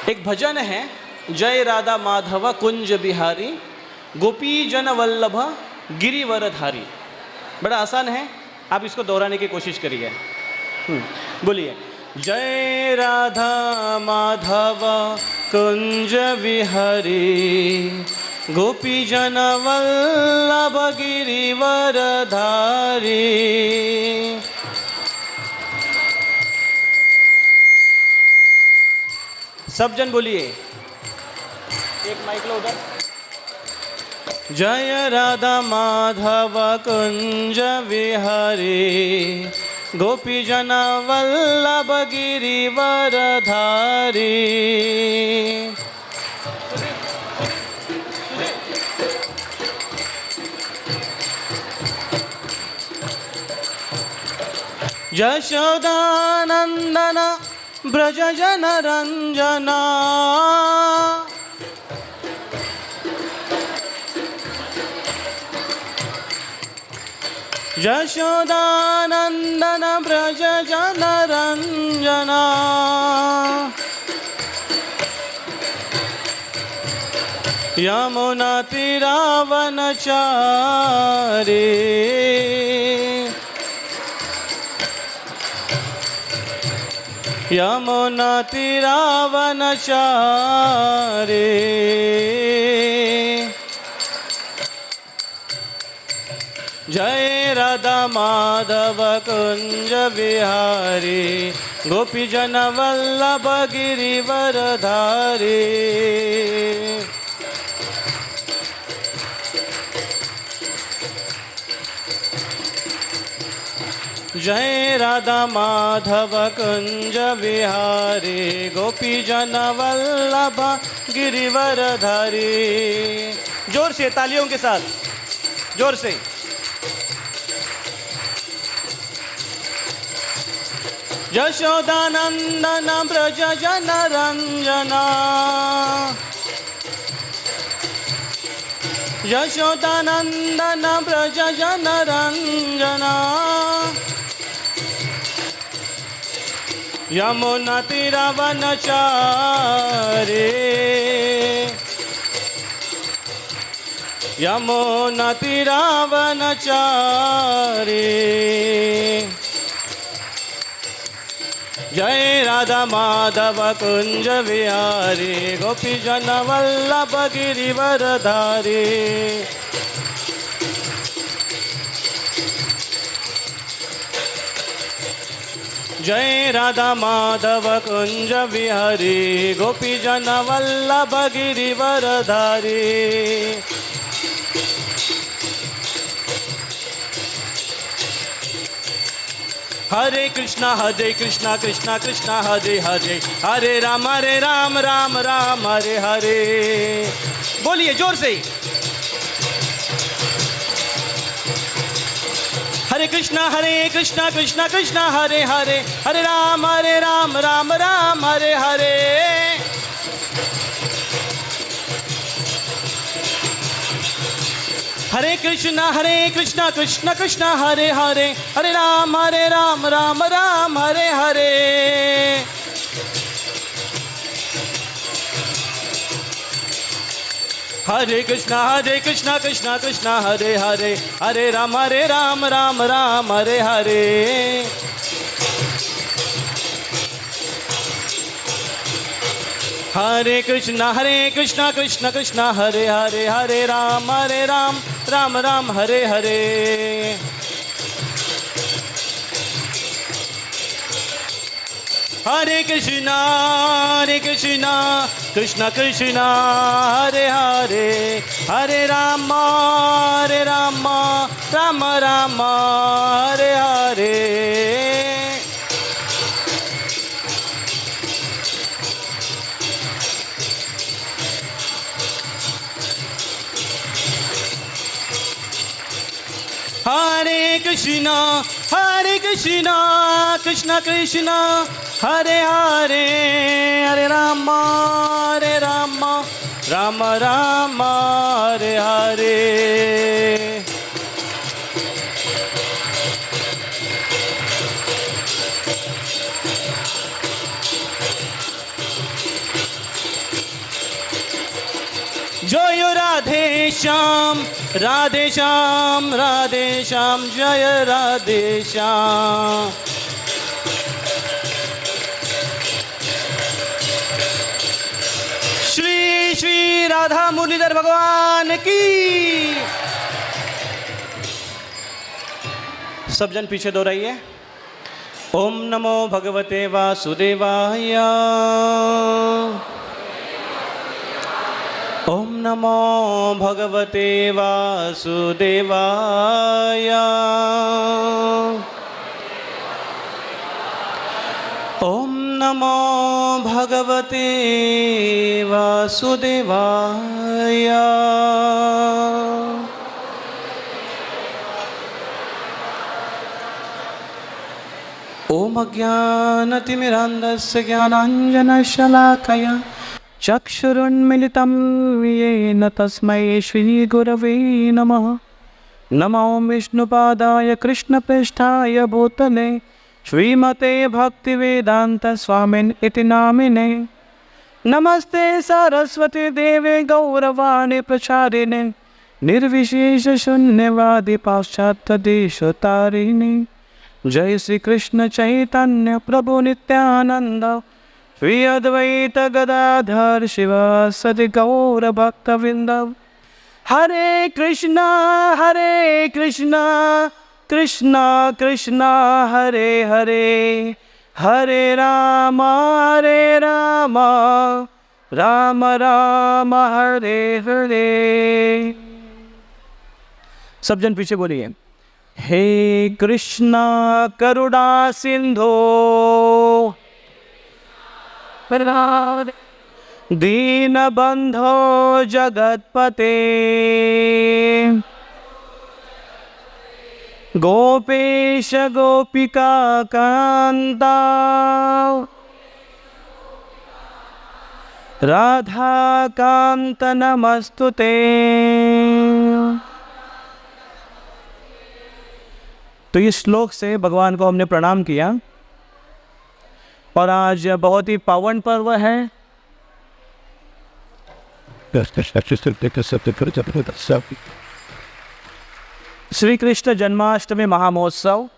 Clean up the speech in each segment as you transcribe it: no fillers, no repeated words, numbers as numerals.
एक भजन है, जय राधा माधव कुंज बिहारी गोपी जन वल्लभ गिरिवरधारी। बड़ा आसान है, आप इसको दोहराने की कोशिश करिए। बोलिए, जय राधा माधव कुंज बिहारी गोपी जन वल्लभ गिरिवरधारी। सब जन बोलिए, एक माइक लो उधर। जय राधा माधव कुंज विहारी गोपी जन वल्लभ गिरिवरधारी। यशोदानंदन ब्रज जन रंजना यशोदानंदन ब्रज जन रंजना। यमुना तीरावनचारी यमुना तीरावनचारी। जय राधा माधव कुंज बिहारी गोपी जन वल्लभ गिरिवरधारी। जय राधा माधव कुंज बिहारी गोपी जन वल्लभ गिरिवरधारी। जोर से तालियों के साथ, जोर से। यशोदानंदन ब्रज जन रंजना यशोदानंदन ब्रज जन रंजना। यमुना तीरावनचारी यमुना तीरावनचारी। जय राधा माधव कुंज बिहारी गोपी जन वल्लभ गिरिवरधारी। जय राधा माधव कुंज बिहारी गोपी जन वल्लभ गिरिवरधारी। हरे कृष्णा कृष्णा कृष्णा हरे हरे, हरे राम राम राम हरे हरे। बोलिए जोर से, हरे कृष्णा कृष्णा कृष्णा हरे हरे, हरे राम राम राम हरे हरे। हरे कृष्णा कृष्णा कृष्णा हरे हरे, हरे राम राम राम हरे हरे। हरे कृष्णा कृष्णा कृष्णा हरे हरे, हरे राम राम राम हरे हरे। हरे कृष्णा कृष्णा कृष्णा हरे हरे, हरे राम राम राम हरे हरे। हरे कृष्णा कृष्णा कृष्णा हरे हरे, हरे राम राम राम हरे हरे। हरे कृष्णा कृष्णा कृष्णा हरे हरे, हरे राम राम राम हरे हरे। जय राधे श्याम राधे श्याम राधे श्याम जय राधे श्याम। श्री श्री राधा मुरलीधर भगवान की। सब जन पीछे दोहराइए। ओम नमो भगवते वासुदेवाय। ओम नमो भगवते वासुदेवाय। ओम नमो भगवते वासुदेवाय। ओम अज्ञानतिमिरान्धस्य ज्ञानाञ्जनशलाकया चक्षुरुन्मिलितं येन तस्मै श्रीगुरवे नमः। नमो विष्णुपादाय कृष्णप्रेष्ठाय भूतले श्रीमते भक्तिवेदान्तस्वामिन् इति नामिने। नमस्ते सरस्वती देवे गौरवाणी प्रचारिणे निर्विशेषशून्यवादी पाश्चात्यदेशतारिणे। जय श्री कृष्ण चैतन्य प्रभु नित्यानंद श्री अद्वैत गदाधर शिवासदि गौर भक्तवृंद। हरे कृष्णा कृष्णा कृष्णा हरे हरे, हरे राम राम राम हरे हरे। सब जन पीछे बोलिए। हे कृष्णा करुणा सिंधो दीनबंधो जगतपते गोपेश गोपिका कांता राधा कांत नमस्तुते। तो इस श्लोक से भगवान को हमने प्रणाम किया और आज बहुत ही पावन पर्व है। श्री कृष्ण जन्माष्टमी महामहोत्सव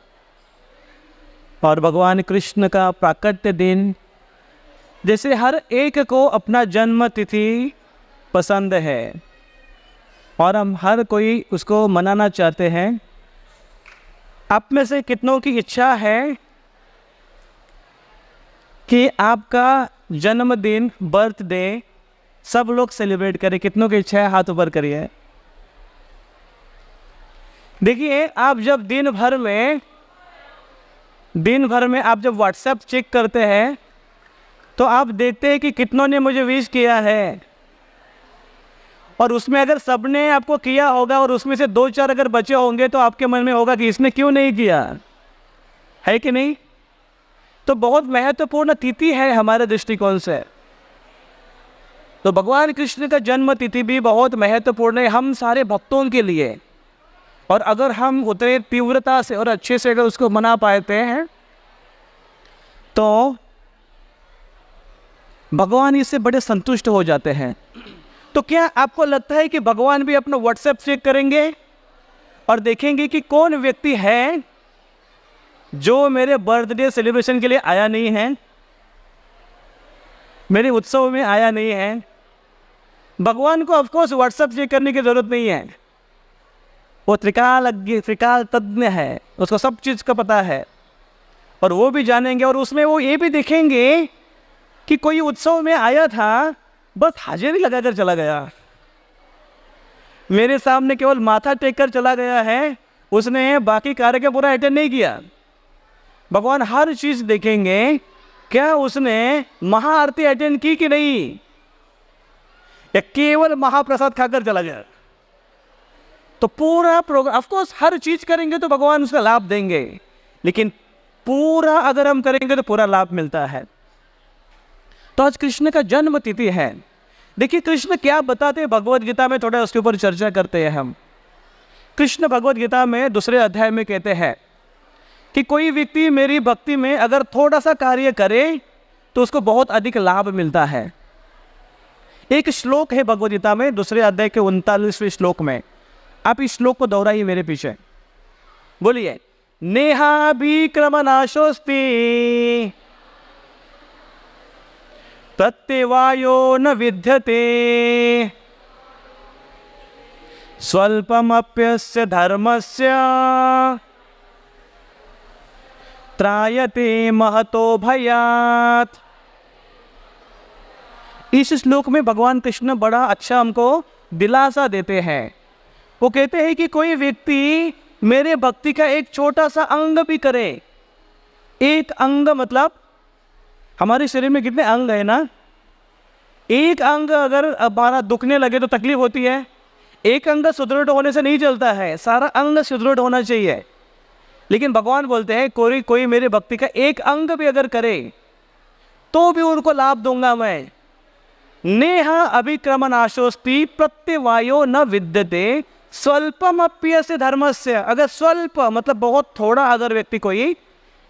और भगवान कृष्ण का प्राकट्य दिन। जैसे हर एक को अपना जन्म तिथि पसंद है और हम हर कोई उसको मनाना चाहते हैं। आप में से कितनों की इच्छा है कि आपका जन्मदिन बर्थडे सब लोग सेलिब्रेट करें? कितनों की इच्छा है? हाथ ऊपर करिए। देखिए, आप जब दिन भर में आप जब व्हाट्सएप चेक करते हैं तो आप देखते हैं कि कितनों ने मुझे विश किया है। और उसमें अगर सबने आपको किया होगा और उसमें से 2-4 अगर बचे होंगे तो आपके मन में होगा कि इसने क्यों नहीं किया, है कि नहीं? तो बहुत महत्वपूर्ण तिथि है हमारे दृष्टिकोण से। तो भगवान कृष्ण का जन्म तिथि भी बहुत महत्वपूर्ण है हम सारे भक्तों के लिए। और अगर हम उतने तीव्रता से और अच्छे से अगर उसको मना पाते हैं तो भगवान इससे बड़े संतुष्ट हो जाते हैं। तो क्या आपको लगता है कि भगवान भी अपना व्हाट्सएप चेक करेंगे और देखेंगे कि कौन व्यक्ति है जो मेरे बर्थडे सेलिब्रेशन के लिए आया नहीं है, मेरे उत्सव में आया नहीं है? भगवान को ऑफकोर्स व्हाट्सएप चेक करने की ज़रूरत नहीं है। वो त्रिकाल तज्ञ है, उसको सब चीज़ का पता है और वो भी जानेंगे। और उसमें वो ये भी देखेंगे कि कोई उत्सव में आया था, बस हाजिरी लगाकर चला गया, मेरे सामने केवल माथा टेक कर चला गया है, उसने बाकी कार्यक्रम पूरा अटेंड नहीं किया। भगवान हर चीज़ देखेंगे, क्या उसने महाआरती अटेंड की कि नहीं, या केवल महाप्रसाद खाकर चला गया। तो पूरा प्रोग्राम, ऑफकोर्स हर चीज़ करेंगे तो भगवान उसका लाभ देंगे, लेकिन पूरा अगर हम करेंगे तो पूरा लाभ मिलता है। तो आज कृष्ण का जन्म तिथि है। देखिए कृष्ण क्या बताते हैं भगवद गीता में, थोड़ा उसके ऊपर चर्चा करते हैं हम। कृष्ण भगवद गीता में 2 अध्याय में कहते हैं कि कोई व्यक्ति मेरी भक्ति में अगर थोड़ा सा कार्य करे तो उसको बहुत अधिक लाभ मिलता है। एक श्लोक है भगवद गीता में, दूसरे अध्याय के 39वें श्लोक में। आप इस श्लोक को दोहराइए मेरे पीछे, बोलिए। नेहाभिक्रमनाशोस्ति प्रत्यवायो न विद्यते स्वल्पमप्यस्य धर्मस्य त्रायते महतो भयात्। इस श्लोक में भगवान कृष्ण बड़ा अच्छा हमको दिलासा देते हैं। वो कहते हैं कि कोई व्यक्ति मेरे भक्ति का एक छोटा सा अंग भी करे। एक अंग मतलब हमारे शरीर में कितने अंग है ना, एक अंग अगर हमारा दुखने लगे तो तकलीफ होती है। एक अंग सुदृढ़ होने से नहीं चलता है, सारा अंग सुदृढ़ होना चाहिए। लेकिन भगवान बोलते हैं कोई मेरे भक्ति का एक अंग भी अगर करे तो भी उनको लाभ दूंगा मैं। नेहा अभिक्रमनाशोस्ति प्रत्यवायो न विद्यते स्वल्पमप्यस्य धर्मस्य। अगर स्वल्प मतलब बहुत थोड़ा अगर व्यक्ति कोई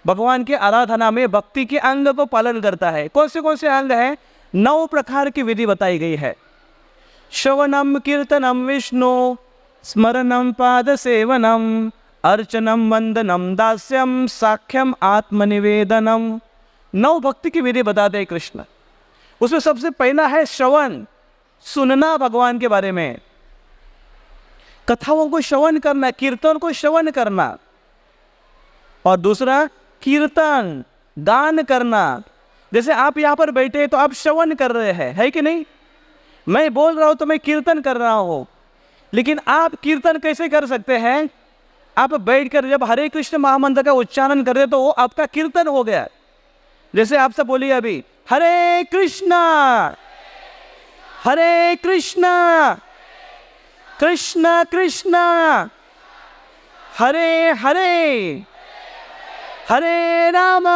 भगवान की आराधना में भक्ति के अंग को पालन करता है। कौन से अंग है? 9 प्रकार की विधि बताई गई है। श्रवणम कीर्तनम विष्णु स्मरणम पाद सेवनम अर्चनम वंदनम दास्यम साख्यम आत्मनिवेदनम। 9 भक्ति की विधि बताते हैं कृष्ण। उसमें सबसे पहला है श्रवण, सुनना भगवान के बारे में, कथाओं को श्रवण करना, कीर्तन को श्रवण करना। और दूसरा कीर्तन, गान करना। जैसे आप यहाँ पर बैठे तो आप श्रवण कर रहे हैं, है कि नहीं? मैं बोल रहा हूँ तो मैं कीर्तन कर रहा हूँ। लेकिन आप कीर्तन कैसे कर सकते हैं? आप बैठकर जब हरे कृष्ण महामंत्र का उच्चारण कर रहे तो वो आपका कीर्तन हो गया। जैसे आपसे बोलिए अभी हरे कृष्णा कृष्ण कृष्ण हरे हरे हरे राम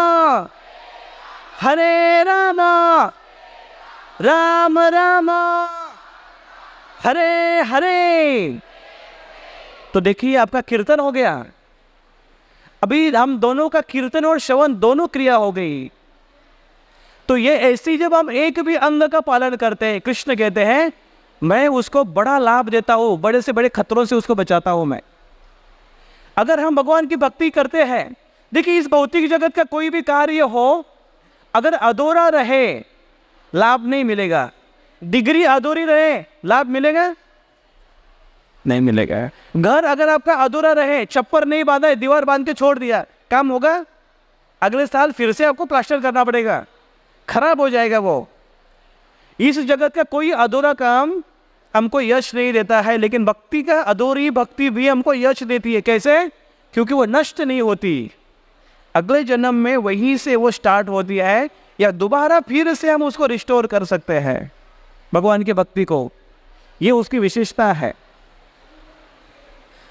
राम राम हरे हरे। तो देखिए आपका कीर्तन हो गया। अभी हम दोनों का कीर्तन और श्रवण दोनों क्रिया हो गई। तो ये ऐसी जब हम एक भी अंग का पालन करते हैं, कृष्ण कहते हैं मैं उसको बड़ा लाभ देता हूँ, बड़े से बड़े खतरों से उसको बचाता हूँ मैं। अगर हम भगवान की भक्ति करते हैं, देखिए इस भौतिक जगत का कोई भी कार्य हो अगर अधूरा रहे लाभ नहीं मिलेगा। डिग्री अधूरी रहे लाभ मिलेगा? नहीं मिलेगा। घर अगर आपका अधूरा रहे, छप्पर नहीं बांधा है, दीवार बांध के छोड़ दिया, काम होगा? अगले साल फिर से आपको प्लास्टर करना पड़ेगा, खराब हो जाएगा वो। इस जगत का कोई अधूरा काम हमको यश नहीं देता है, लेकिन भक्ति का अधूरी भक्ति भी हमको यश देती है। कैसे? क्योंकि वो नष्ट नहीं होती, अगले जन्म में वहीं से वो स्टार्ट होती है, या दोबारा फिर से हम उसको रिस्टोर कर सकते हैं भगवान की भक्ति को। ये उसकी विशेषता है।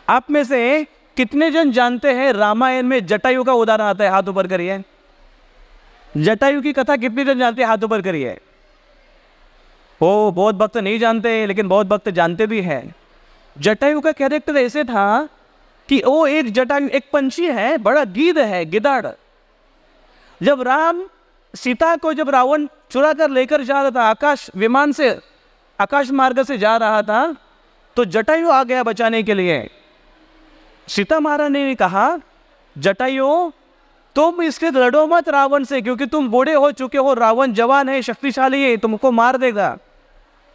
आप में से कितने जन जानते हैं रामायण में जटायु का उदाहरण आता है? हाथ ऊपर करिए। जटायु की कथा कितने जन जानते हैं? हाथ ऊपर करिए। ओ, बहुत भक्त नहीं जानते, लेकिन बहुत भक्त जानते भी हैं। जटायु का कैरेक्टर ऐसे था कि वो एक जटायु एक पंछी है, बड़ा गीध है, गिदाड़। जब राम सीता को जब रावण चुरा कर लेकर जा रहा था, आकाश विमान से, आकाश मार्ग से जा रहा था, तो जटायु आ गया बचाने के लिए। सीता महारानी ने कहा जटायु तुम इससे लड़ो मत रावण से, क्योंकि तुम बूढ़े हो चुके हो, रावण जवान है, शक्तिशाली है, तुमको मार देगा।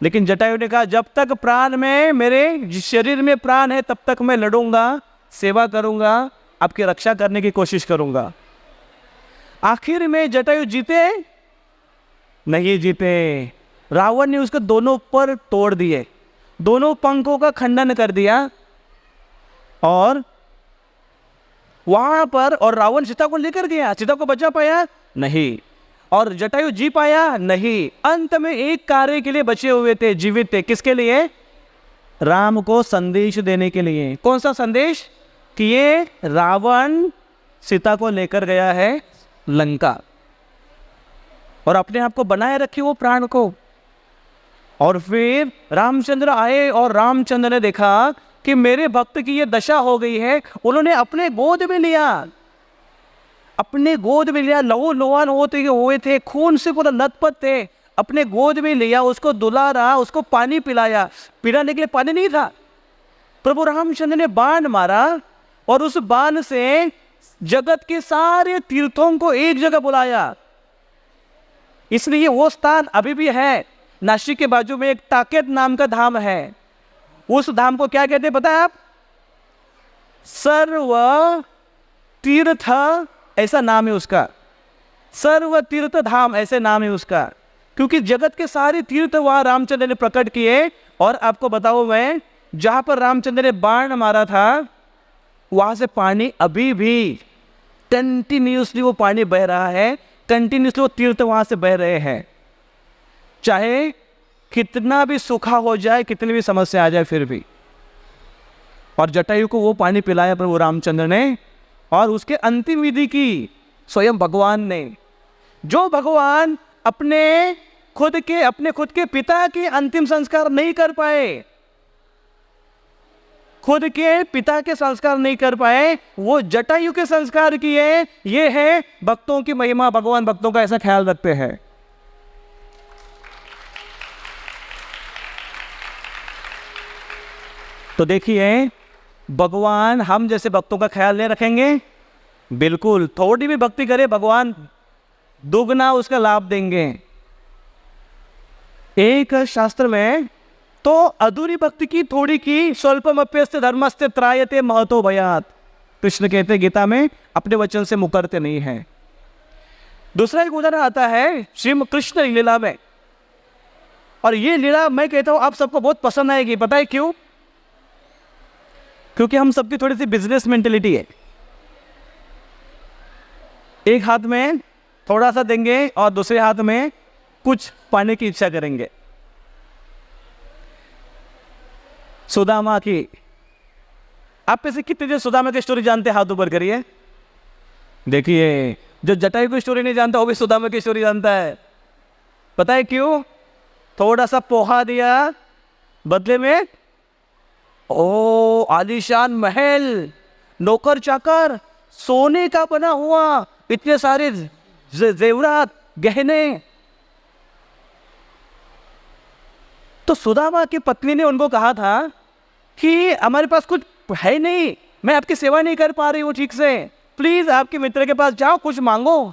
लेकिन जटायु ने कहा जब तक प्राण में, मेरे शरीर में प्राण है, तब तक मैं लड़ूंगा, सेवा करूंगा, आपकी रक्षा करने की कोशिश करूंगा। आखिर में जटायु जीते? नहीं जीते। रावण ने उसको दोनों पर तोड़ दिए, दोनों पंखों का खंडन कर दिया, और वहां पर, और रावण सीता को लेकर गया। सीता को बचा पाया? नहीं। और जटायु जी पाया? नहीं। अंत में एक कार्य के लिए बचे हुए थे, जीवित थे। किसके लिए? राम को संदेश देने के लिए। कौन सा संदेश? कि ये रावण सीता को लेकर गया है लंका, और अपने आप को बनाए रखे वो प्राण को। और फिर रामचंद्र आए, और रामचंद्र ने देखा कि मेरे भक्त की ये दशा हो गई है। उन्होंने अपने गोद में लिया, अपने गोद में लिया, लहू लुहान होते हुए थे, खून से पूरा लथपथ थे, अपने गोद में लिया, उसको दुलारा, उसको पानी पिलाया। पिलाने के लिए पानी नहीं था। प्रभु रामचंद्र ने बाण मारा और उस बाण से जगत के सारे तीर्थों को एक जगह बुलाया। इसलिए वो स्थान अभी भी है। नासिक के बाजू में एक टाकेत नाम का धाम है। उस धाम को क्या कहते हैं पता है आप? सर्व तीर्थ ऐसा नाम है उसका। सर्व तीर्थ धाम ऐसे नाम है उसका, क्योंकि जगत के सारे तीर्थ वहां रामचंद्र ने प्रकट किए। और आपको बताओ मैं, जहां पर रामचंद्र ने बाण मारा था वहां से पानी अभी भी कंटिन्यूसली वो पानी बह रहा है। कंटिन्यूसली वो तीर्थ वहां से बह रहे हैं, चाहे कितना भी सूखा हो जाए, कितनी भी समस्या आ जाए फिर भी। और जटायु को वो पानी पिलाया प्रभु रामचंद्र ने, और उसके अंतिम विधि की स्वयं भगवान ने। जो भगवान अपने खुद के पिता के अंतिम संस्कार नहीं कर पाए, खुद के पिता के संस्कार नहीं कर पाए, वो जटायु के संस्कार किए। ये है भक्तों की महिमा। भगवान भक्तों का ऐसा ख्याल रखते हैं। तो देखिए, भगवान हम जैसे भक्तों का ख्याल नहीं रखेंगे? बिल्कुल। थोड़ी भी भक्ति करे भगवान दुगना उसका लाभ देंगे। एक शास्त्र में तो अधूरी भक्ति की थोड़ी की स्वल्पमप्यस्य धर्मस्य त्रायते महतो भयात, कृष्ण कहते गीता में, अपने वचन से मुकरते नहीं है। दूसरा एक उदाहरण आता है श्री कृष्ण लीला में, और ये लीला मैं कहता हूं आप सबको बहुत पसंद आएगी। पता है क्यों? क्योंकि हम सबकी थोड़ी सी बिजनेस मेंटेलिटी है। एक हाथ में थोड़ा सा देंगे और दूसरे हाथ में कुछ पाने की इच्छा करेंगे। सुदामा की, आप में से कितने जो सुदामा की स्टोरी जानते हैं? हाथ ऊपर करिए। देखिए, जो जटायु की स्टोरी नहीं जानता वो भी सुदामा की स्टोरी जानता है। पता है क्यों? थोड़ा सा पोहा दिया, बदले में ओ आलीशान महल, नौकर चाकर, सोने का बना हुआ, इतने सारे जेवरात, गहने। तो सुदामा की पत्नी ने उनको कहा था कि हमारे पास कुछ है नहीं, मैं आपकी सेवा नहीं कर पा रही हूँ ठीक से, प्लीज आपके मित्र के पास जाओ, कुछ मांगो।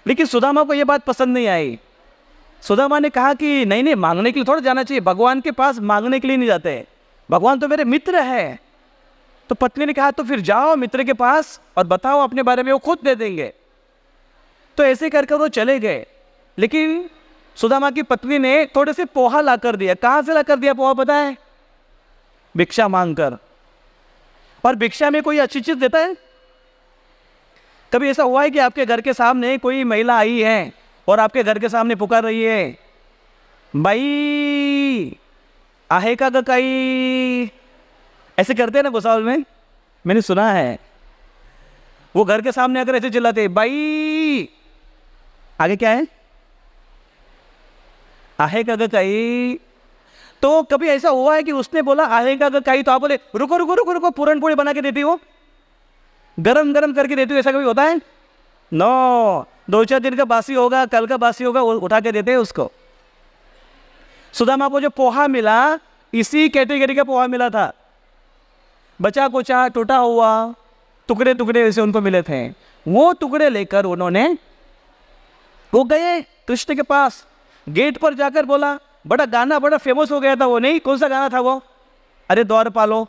लेकिन सुदामा को यह बात पसंद नहीं आई। सुदामा ने कहा कि नहीं नहीं, मांगने के लिए थोड़ा जाना चाहिए, भगवान के पास मांगने के लिए नहीं जाते, भगवान तो मेरे मित्र है। तो पत्नी ने कहा तो फिर जाओ मित्र के पास और बताओ अपने बारे में, वो खुद दे देंगे। तो ऐसे करके वो चले गए। लेकिन सुदामा की पत्नी ने थोड़े से पोहा ला कर दिया। कहां से ला कर दिया पोहा पता है? भिक्षा मांगकर। और भिक्षा में कोई अच्छी चीज देता है? कभी ऐसा हुआ है कि आपके घर के सामने कोई महिला आई है और आपके घर के सामने पुकार रही है, भाई आहे का गकाई? ऐसे करते हैं ना भुसावल में, मैंने सुना है। वो घर के सामने आकर ऐसे चिल्लाते, भाई आगे क्या है? आहे का गकाई। तो कभी ऐसा हुआ है कि उसने बोला आहे का गकाई, तो आप बोले रुको रुको रुको रुको, पूरन पोड़ी बना के देती हो, गरम गरम करके देती हो, ऐसा कभी होता है? नो, 2-4 दिन का बासी होगा, कल का बासी होगा, वो उठा के देते हैं उसको। सुदामा को जो पोहा मिला, इसी कैटेगरी का पोहा मिला था। बचा कुचा, टूटा हुआ, टुकड़े टुकड़े वैसे उनको मिले थे। वो टुकड़े लेकर उन्होंने वो गए कृष्ण के पास। गेट पर जाकर बोला, बड़ा गाना बड़ा फेमस हो गया था वो, नहीं? कौन सा गाना था वो? अरे द्वारपालो,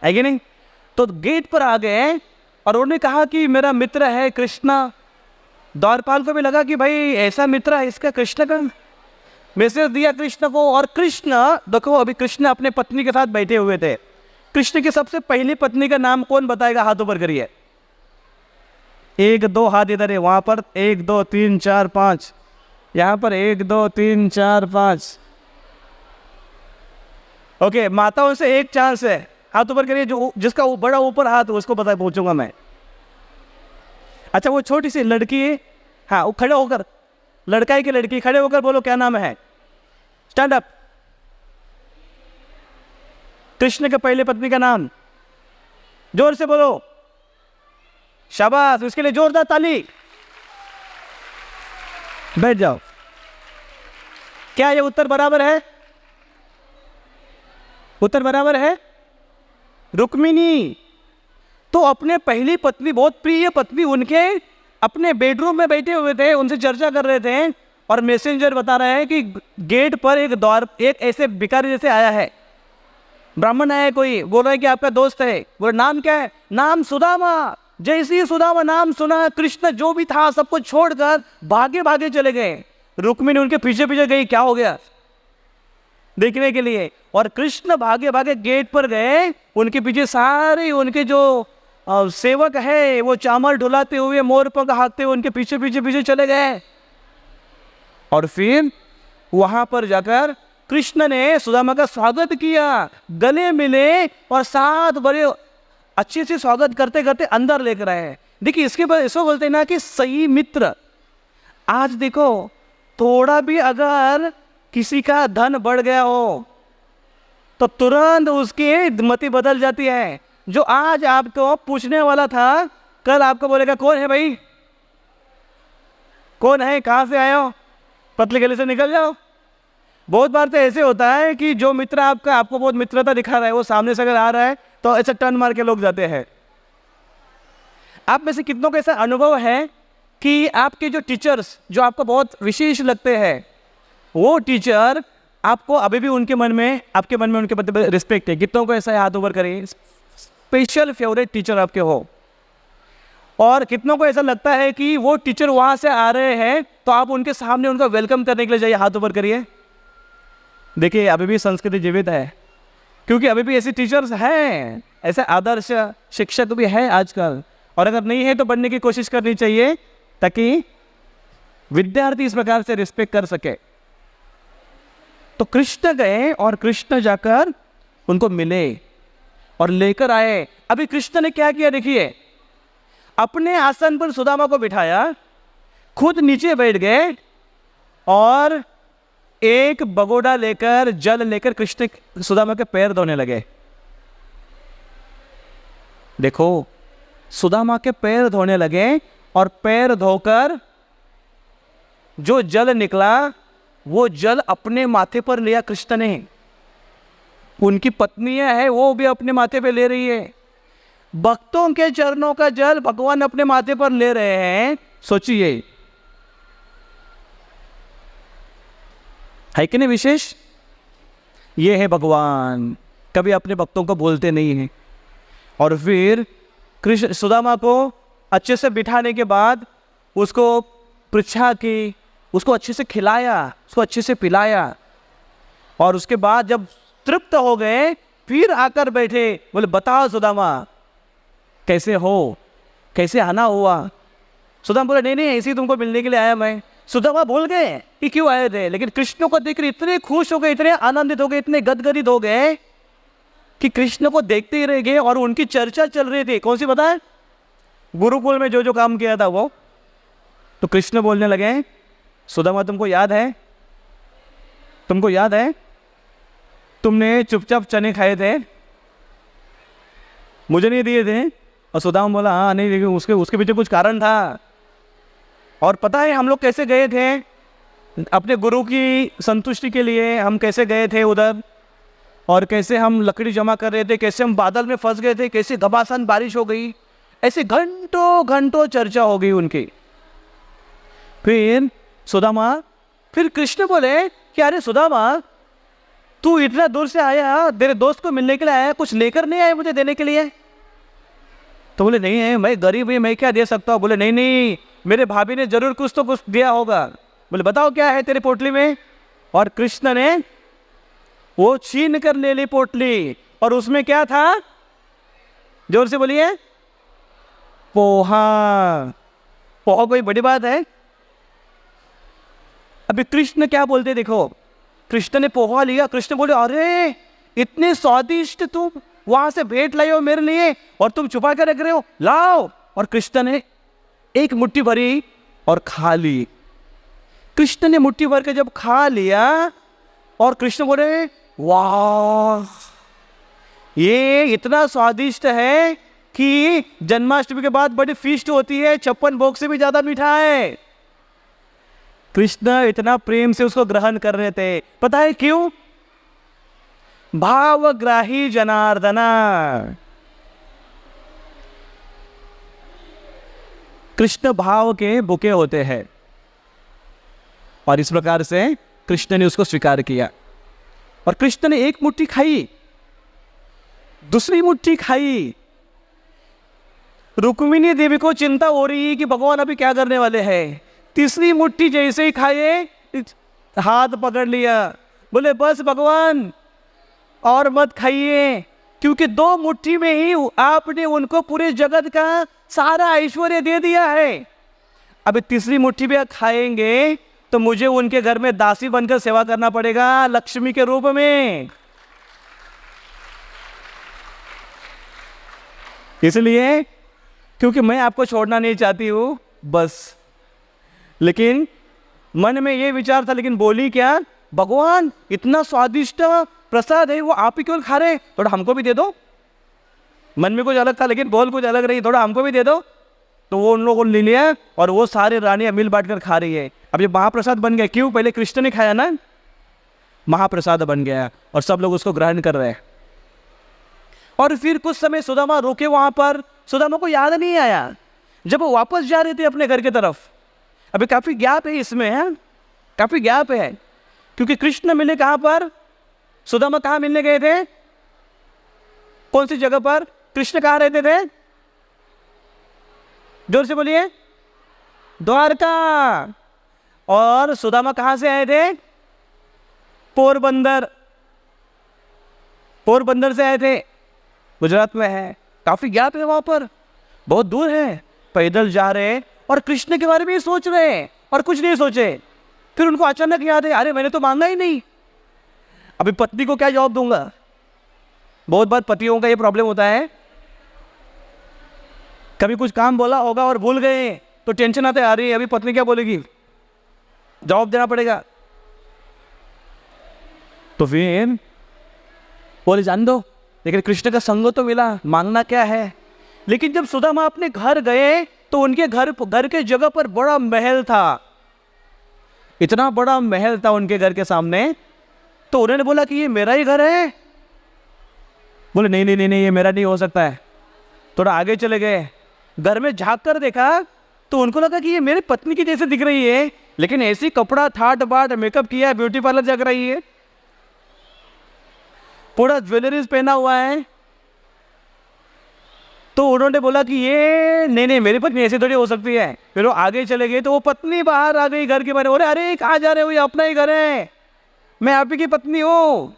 है कि नहीं? तो गेट पर आ गए और उन्होंने कहा कि मेरा मित्र है कृष्णा। द्वारपाल को भी लगा कि भाई ऐसा मित्र है इसका, कृष्ण का। मैसेज दिया कृष्ण को। और कृष्ण, देखो अभी कृष्ण अपने पत्नी के साथ बैठे हुए थे। कृष्ण की सबसे पहली पत्नी का नाम कौन बताएगा? हाथों पर करिए। 1 2 हाथ इधर है, वहां पर 1 2 3 4 5, यहां पर 1 2 3 4 5। ओके, माताओं से एक चांस है, हाथ ऊपर करिए। जो जिसका बड़ा ऊपर हाथ उसको बता पूछूंगा मैं। अच्छा, वो छोटी सी लड़की है, हाँ, वो खड़े होकर, लड़का है कि लड़की? खड़े होकर बोलो क्या नाम है। Stand up. कृष्ण के पहले पत्नी का नाम जोर से बोलो। शाबाश, उसके लिए जोरदार ताली। बैठ जाओ। क्या ये उत्तर बराबर है? उत्तर बराबर है, रुक्मिणी। तो अपने पहली पत्नी, बहुत प्रिय पत्नी, उनके अपने बेडरूम में बैठे हुए थे, उनसे चर्चा कर रहे थे, और मैसेंजर बता रहा है कि गेट पर एक ऐसे भिखारी जैसे आया है, ब्राह्मण आया है, कोई बोल रहा है कि आपका दोस्त है। बोले नाम क्या है? नाम सुदामा। जैसे ही सुदामा नाम सुना, कृष्ण जो भी था सबको छोड़कर भागे भागे चले गए। रुक्मिणी उनके पीछे पीछे गई, क्या हो गया देखने के लिए, और कृष्ण भागे भागे गेट पर गए। उनके पीछे सारे उनके जो सेवक है वो चामर ढुलाते हुए, मोर पंख हाँकते हुए उनके पीछे पीछे पीछे चले गए। और फिर वहां पर जाकर कृष्ण ने सुदामा का स्वागत किया, गले मिले, और साथ बड़े अच्छे से स्वागत करते करते अंदर लेकर आए। देखिए इसके बाद इसको बोलते हैं ना कि सही मित्र। आज देखो थोड़ा भी अगर किसी का धन बढ़ गया हो तो तुरंत उसकी मति बदल जाती है। जो आज आपको पूछने वाला था, कल आपको बोलेगा कौन है भाई, कौन है, कहाँ से आए हो, पतले गले से निकल जाओ। बहुत बार तो ऐसे होता है कि जो मित्र आपको बहुत मित्रता दिखा रहा है, वो सामने से अगर आ रहा है तो ऐसे टर्न मार के लोग जाते हैं। आप में से कितनों को ऐसा अनुभव है कि आपके जो टीचर्स जो आपको बहुत विशेष लगते हैं, वो टीचर आपको अभी भी उनके मन में, आपके मन में उनके प्रति रिस्पेक्ट है? कितनों को ऐसा हाथ ऊपर करिए, स्पेशल फेवरेट टीचर आपके हो। और कितनों को ऐसा लगता है कि वो टीचर वहां से आ रहे हैं तो आप उनके सामने उनका वेलकम करने के लिए जाइए, हाथ ऊपर करिए। देखिए अभी भी संस्कृति जीवित है, क्योंकि अभी भी ऐसे टीचर्स हैं, ऐसे आदर्श शिक्षक भी हैं आजकल। और अगर नहीं है तो बनने की कोशिश करनी चाहिए, ताकि विद्यार्थी इस प्रकार से रिस्पेक्ट कर सके। तो कृष्ण गए और कृष्ण जाकर उनको मिले और लेकर आए। अभी कृष्ण ने क्या किया देखिए, अपने आसन पर सुदामा को बिठाया, खुद नीचे बैठ गए, और एक बगोड़ा लेकर, जल लेकर कृष्ण सुदामा के पैर धोने लगे। देखो सुदामा के पैर धोने लगे, और पैर धोकर जो जल निकला वो जल अपने माथे पर लिया कृष्ण ने। उनकी पत्नियां है वो भी अपने माथे पे ले रही है। भक्तों के चरणों का जल भगवान अपने माथे पर ले रहे हैं। सोचिए, है कि नहीं विशेष? ये है भगवान, कभी अपने भक्तों को बोलते नहीं हैं। और फिर कृष्ण सुदामा को अच्छे से बिठाने के बाद उसको पृच्छा की, उसको अच्छे से खिलाया, उसको अच्छे से पिलाया, और उसके बाद जब तृप्त हो गए फिर आकर बैठे। बोले बताओ सुदामा कैसे हो, कैसे आना हुआ? सुदामा बोले नहीं नहीं, ऐसे ही तुमको मिलने के लिए आया मैं। सुदामा भूल गए कि क्यों आए थे, लेकिन कृष्ण को देखकर इतने खुश हो गए, इतने आनंदित हो गए, इतने गदगदित हो गए कि कृष्ण को देखते ही रह गए। और उनकी चर्चा चल रही थी, कौन सी पता है? गुरुकुल में जो जो काम किया था वो। तो कृष्ण बोलने लगे, सुदामा तुमको याद है, तुमको याद है तुमने चुपचाप चने खाए थे, मुझे नहीं दिए थे? और सुदामा बोला हाँ नहीं, लेकिन उसके पीछे कुछ कारण था। और पता है हम लोग कैसे गए थे अपने गुरु की संतुष्टि के लिए, हम कैसे गए थे उधर, और कैसे हम लकड़ी जमा कर रहे थे, कैसे हम बादल में फंस गए थे, कैसे घमासान बारिश हो गई, ऐसे घंटों घंटों चर्चा हो गई उनकी। फिर कृष्ण बोले कि अरे सुदामा तू इतना दूर से आया, तेरे दोस्त को मिलने के लिए आया, कुछ लेकर नहीं आया मुझे देने के लिए? तो बोले नहीं है, मैं गरीब हूँ, मैं क्या दे सकता हूँ? बोले नहीं नहीं, मेरे भाभी ने जरूर कुछ तो कुछ दिया होगा। बोले बताओ क्या है तेरी पोटली में? और कृष्ण ने वो छीन कर ले ली पोटली, और उसमें क्या था? जोर से बोलिए। पोहा। पोहा कोई बड़ी बात है? अभी कृष्ण क्या बोलते देखो, कृष्ण ने पोहा लिया, कृष्ण बोले अरे इतने स्वादिष्ट तुम वहां से भेंट लाई हो मेरे लिए, और तुम छुपा कर रख रहे हो, लाओ। और कृष्ण ने एक मुट्ठी भरी और खा ली। कृष्ण ने मुट्ठी भर के जब खा लिया, और कृष्ण बोले वाह ये इतना स्वादिष्ट है कि जन्माष्टमी के बाद बड़ी फीस्ट होती है, 56 भोग से भी ज्यादा मीठा है। कृष्ण इतना प्रेम से उसको ग्रहण कर रहे थे। पता है क्यों? भावग्राही जनार्दना। कृष्ण भाव के बुके होते हैं और इस प्रकार से कृष्ण ने उसको स्वीकार किया। और कृष्ण ने एक मुट्ठी खाई, दूसरी मुट्ठी खाई। रुक्मिणी देवी को चिंता हो रही है कि भगवान अभी क्या करने वाले हैं। तीसरी मुट्ठी जैसे ही खाए, हाथ पकड़ लिया, बोले बस भगवान और मत खाइए, क्योंकि 2 मुट्ठी में ही आपने उनको पूरे जगत का सारा ऐश्वर्य दे दिया है। अभी तीसरी मुट्ठी भी खाएंगे तो मुझे उनके घर में दासी बनकर सेवा करना पड़ेगा, लक्ष्मी के रूप में। इसलिए क्योंकि मैं आपको छोड़ना नहीं चाहती हूं बस। लेकिन मन में ये विचार था, लेकिन बोली क्या, भगवान इतना स्वादिष्ट प्रसाद है, वो आप ही क्यों खा रहे, थोड़ा हमको भी दे दो। मन में कुछ अलग था लेकिन बोल कुछ अलग रही, थोड़ा हमको भी दे दो। तो वो उन लोगों ने ले लिया और वो सारे रानियां मिल बांट कर खा रही है। अब ये महाप्रसाद बन गया। क्यों? पहले कृष्ण ने खाया ना, महाप्रसाद बन गया और सब लोग उसको ग्रहण कर रहे हैं। और फिर कुछ समय सुदामा रुके वहां पर। सुदामा को याद नहीं आया जब वो वापस जा रहे थे अपने घर की तरफ। अभी काफी गैप है इसमें, है काफी गैप है, क्योंकि कृष्ण मिले कहां पर, सुदामा कहां मिलने गए थे, कौन सी जगह पर, कृष्ण कहां रहते थे, जोर से बोलिए, द्वारका। और सुदामा कहां से आए थे, पोरबंदर, पोरबंदर से आए थे, गुजरात में है। काफी गैप है वहां पर, बहुत दूर है, पैदल जा रहे और कृष्ण के बारे में ही सोच रहे और कुछ नहीं सोचे। फिर उनको अचानक याद है, अरे मैंने तो मांगा ही नहीं, अभी पत्नी को क्या जवाब दूंगा। बहुत बार पतियों का ये प्रॉब्लम होता है, कभी कुछ काम बोला होगा और भूल गए तो टेंशन आता है, अरे अभी पत्नी क्या बोलेगी, जवाब देना पड़ेगा। तो फिर बोले जान दो, लेकिन कृष्ण का संग तो मिला, मांगना क्या है। लेकिन जब सुदामा अपने घर गए तो उनके घर के जगह पर बड़ा महल था, इतना बड़ा महल था उनके घर के सामने। तो उन्होंने बोला कि ये मेरा ही घर है। बोले नहीं नहीं नहीं नहीं, ये मेरा नहीं हो सकता है। थोड़ा आगे चले गए, घर में झांक कर देखा तो उनको लगा कि ये मेरी पत्नी की जैसे दिख रही है, लेकिन ऐसी कपड़ा ठाट बाट मेकअप किया, ब्यूटी पार्लर जाकर रही है, पूरा ज्वेलरीज पहना हुआ है। तो उन्होंने बोला कि ये नहीं नहीं, मेरी पत्नी ऐसी थोड़ी हो सकती है। फिर वो आगे चले गए तो वो पत्नी बाहर आ गई घर के बाहर। बोले अरे कहाँ जा रहे हो, ये अपना ही घर है, मैं आप ही की पत्नी हूं।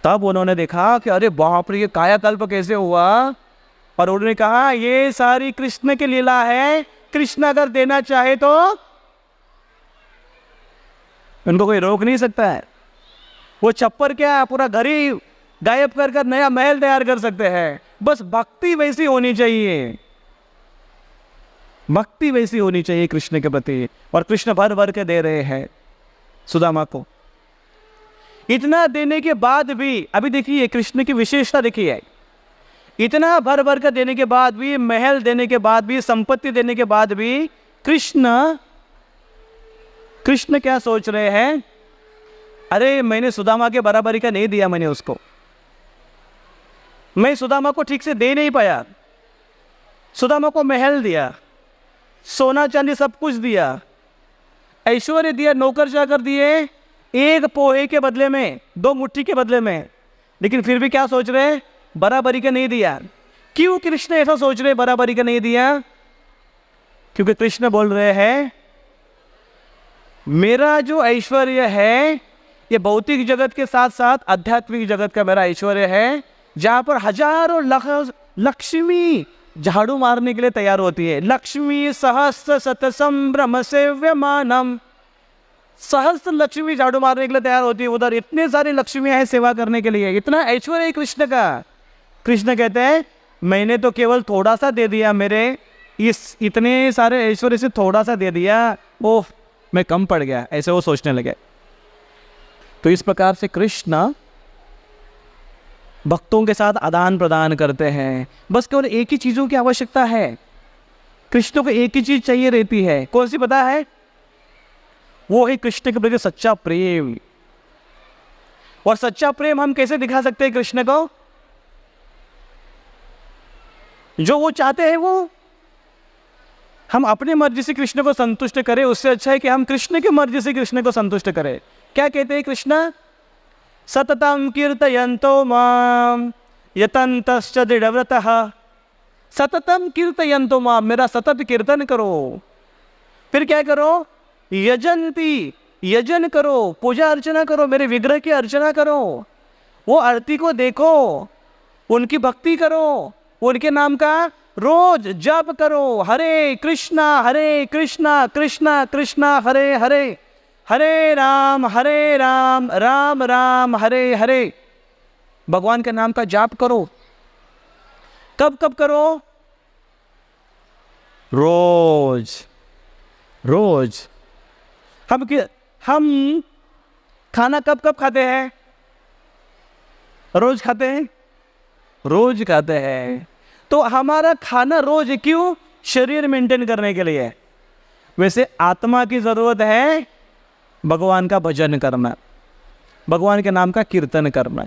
तब उन्होंने देखा कि अरे बाप रे, ये कायाकल्प कैसे हुआ। और उन्होंने कहा ये सारी कृष्ण की लीला है, कृष्ण अगर देना चाहे तो उनको कोई रोक नहीं सकता है। वो छप्पर क्या, पूरा घर ही गायब कर नया महल तैयार कर सकते हैं। बस भक्ति वैसी होनी चाहिए, भक्ति वैसी होनी चाहिए कृष्ण के प्रति। और कृष्ण भर भर के दे रहे हैं सुदामा को। इतना देने के बाद भी, अभी देखिए कृष्ण की विशेषता देखिए, इतना भर भर कर देने के बाद भी, महल देने के बाद भी, संपत्ति देने के बाद भी कृष्ण क्या सोच रहे हैं, अरे मैंने सुदामा के बराबरी का नहीं दिया, मैंने उसको, मैं सुदामा को ठीक से दे नहीं पाया। सुदामा को महल दिया, सोना चांदी सब कुछ दिया, ऐश्वर्य दिया, नौकर चाकर दिए, एक पोहे के बदले में, 2 मुट्ठी के बदले में। लेकिन फिर भी क्या सोच रहे, बराबरी का नहीं दिया। क्यों कृष्ण ऐसा सोच रहे बराबरी का नहीं दिया? क्योंकि कृष्ण बोल रहे हैं मेरा जो ऐश्वर्य है ये भौतिक जगत के साथ साथ आध्यात्मिक जगत का मेरा ऐश्वर्य है, जहां पर हजारों लक्ष्मी झाड़ू मारने के लिए तैयार होती है। लक्ष्मी सहस्र शत संभ्रम सेव्यमानम, सहस्र लक्ष्मी झाड़ू मारने के लिए तैयार होती है। उधर इतने सारी लक्ष्मियां हैं सेवा करने के लिए, इतना ऐश्वर्य है कृष्ण का। कृष्ण कहते हैं मैंने तो केवल थोड़ा सा दे दिया, मेरे इस इतने सारे ऐश्वर्य से थोड़ा सा दे दिया, ओह मैं कम पड़ गया, ऐसे वो सोचने लगे। तो इस प्रकार से कृष्ण भक्तों के साथ आदान प्रदान करते हैं। बस केवल एक ही चीज़ों की आवश्यकता है, कृष्ण को एक ही चीज चाहिए रहती है, कौन सी पता है? वो है कृष्ण के प्रति सच्चा प्रेम। और सच्चा प्रेम हम कैसे दिखा सकते हैं कृष्ण को? जो वो चाहते हैं वो हम अपनी मर्जी से कृष्ण को संतुष्ट करें, उससे अच्छा है कि हम कृष्ण की मर्जी से कृष्ण को संतुष्ट करें। क्या कहते हैं कृष्ण? सततम कीर्तयन्तो माम यतन्तश्च दृढ़व्रतः। सततम कीर्तयन्तो माम, मेरा सतत कीर्तन करो। फिर क्या करो? यजन्ति, यजन करो, पूजा अर्चना करो, मेरे विग्रह की अर्चना करो, वो आरती को देखो, उनकी भक्ति करो, उनके नाम का रोज जप करो। हरे कृष्णा कृष्णा कृष्णा हरे हरे, हरे राम राम राम हरे हरे। भगवान के नाम का जाप करो। कब कब करो? रोज रोज। हम खाना कब कब खाते हैं? रोज खाते हैं, रोज खाते हैं। तो हमारा खाना रोज क्यों? शरीर मेंटेन करने के लिए। वैसे आत्मा की जरूरत है भगवान का भजन करना, भगवान के नाम का कीर्तन करना।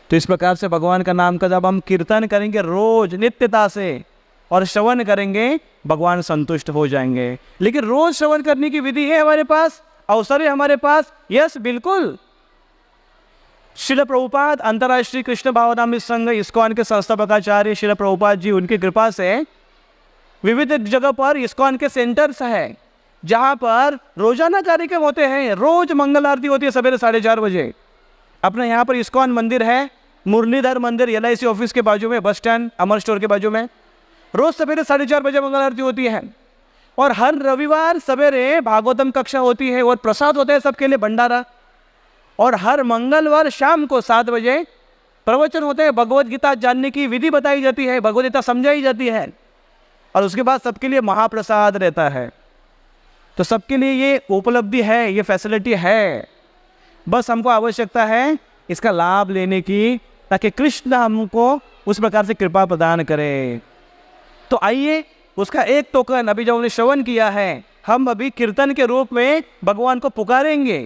तो इस प्रकार से भगवान का नाम का जब हम कीर्तन करेंगे रोज नित्यता से और श्रवण करेंगे, भगवान संतुष्ट हो जाएंगे। लेकिन रोज श्रवण करने की विधि है हमारे पास, अवसर है हमारे पास। यस, बिल्कुल। श्रील प्रभुपाद अंतर्राष्ट्रीय कृष्ण भावनामृत संघ इस्कॉन के संस्थापकाचार्य श्रील प्रभुपाद जी, उनकी कृपा से विविध जगह पर इस्कॉन के सेंटर्स हैं जहां पर रोजाना कार्यक्रम होते हैं। रोज मंगल आरती होती है सवेरे 4:30 बजे। अपने यहाँ पर इस्कॉन मंदिर है, मुरलीधर मंदिर, LIC ऑफिस के बाजू में, बस स्टैंड, अमर स्टोर के बाजू में। रोज सवेरे 4:30 बजे मंगल आरती होती है। और हर रविवार सवेरे भागवतम कक्षा होती है और प्रसाद होता है सबके लिए, भंडारा। और हर मंगलवार शाम को 7 बजे प्रवचन होते हैं, भगवत गीता जानने की विधि बताई जाती है, भगवत गीता समझाई जाती है। और उसके बाद सबके लिए महाप्रसाद रहता है। तो सबके लिए ये उपलब्धि है, ये फैसिलिटी है। बस हमको आवश्यकता है इसका लाभ लेने की, ताकि कृष्ण हमको उस प्रकार से कृपा प्रदान करे। तो आइए उसका एक टोकन अभी जो हमने श्रवण किया है, हम अभी कीर्तन के रूप में भगवान को पुकारेंगे।